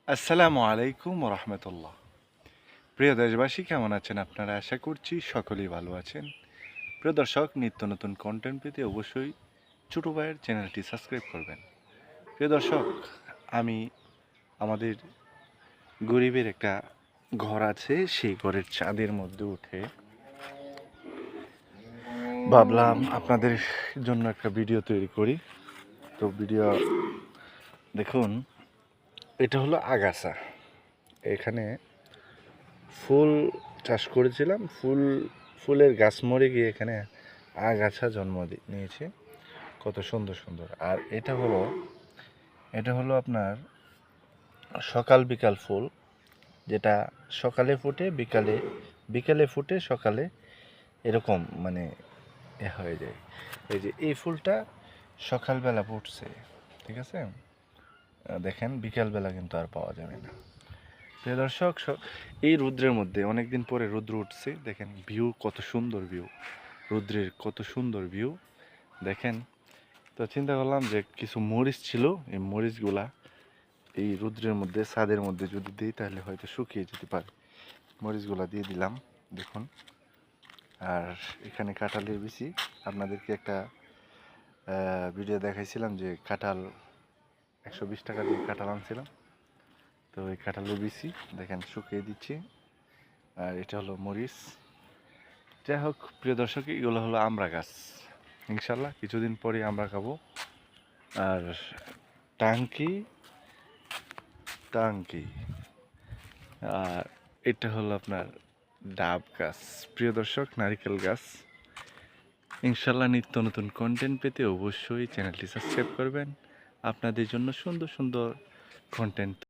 আসসালামু আলাইকুম রহমতুল্লাহ। প্রিয় দেশবাসী, কেমন আছেন আপনারা? আশা করছি সকলেই ভালো আছেন। প্রিয় দর্শক, নিত্য নতুন কন্টেন্ট পেতে অবশ্যই ছোটো ভাইয়ের চ্যানেলটি সাবস্ক্রাইব করবেন। প্রিয় দর্শক, আমি আমাদের গরিবের একটা ঘর আছে, সেই ঘরের ছাদের মধ্যে উঠে ভাবলাম আপনাদের জন্য একটা ভিডিও তৈরি করি। তো ভিডিও দেখুন, এটা হলো আগাছা। এখানে ফুল চাষ করেছিলাম, ফুলের গাছ মরে গিয়ে এখানে আগাছা জন্ম নিয়েছে, কত সুন্দর সুন্দর। আর এটা হলো আপনার সকাল বিকাল ফুল, যেটা সকালে ফুটে বিকালে, বিকালে ফুটে সকালে, এরকম মানে হয়ে যায়। এই যে এই ফুলটা সকালবেলা ফুটছে, ঠিক আছে, দেখেন বিকালবেলা কিন্তু আর পাওয়া যাবে না। প্রিয় দর্শক, এই রৌদ্রের মধ্যে অনেকদিন পরে রৌদ্র উঠছে, দেখেন ভিউ কত সুন্দর, ভিউ রৌদ্রের কত সুন্দর ভিউ দেখেন। তো চিন্তা করলাম যে কিছু মরিচ ছিল, এই মরিচগুলা এই রৌদ্রের মধ্যে ছাদের মধ্যে যদি দিই তাহলে হয়তো শুকিয়ে যেতে পারে। মরিচগুলা দিয়ে দিলাম, দেখুন। আর এখানে কাঁঠালের বিচি, আপনাদেরকে একটা ভিডিও দেখাইছিলাম যে কাঁঠাল 120 টাকা দিয়ে কাঁঠাল আনছিলাম। তো এই কাঁঠালের বিচি দেখেন শুকিয়ে দিচ্ছি। আর এটা হলো মরিচ। যাই হোক প্রিয় দর্শক, এগুলো হলো আমড়া গাছ। ইনশাল্লাহ কিছুদিন পরে আমরা খাবো। আর টাঙ্কি টাঙ্কি আর এটা হলো আপনার ডাব গাছ। প্রিয় দর্শক, নারিকেল গাছ। ইনশাল্লাহ নিত্য নতুন কন্টেন্ট পেতে অবশ্যই চ্যানেলটি সাবস্ক্রাইব করবেন। আপনাদের জন্য সুন্দর সুন্দর কন্টেন্ট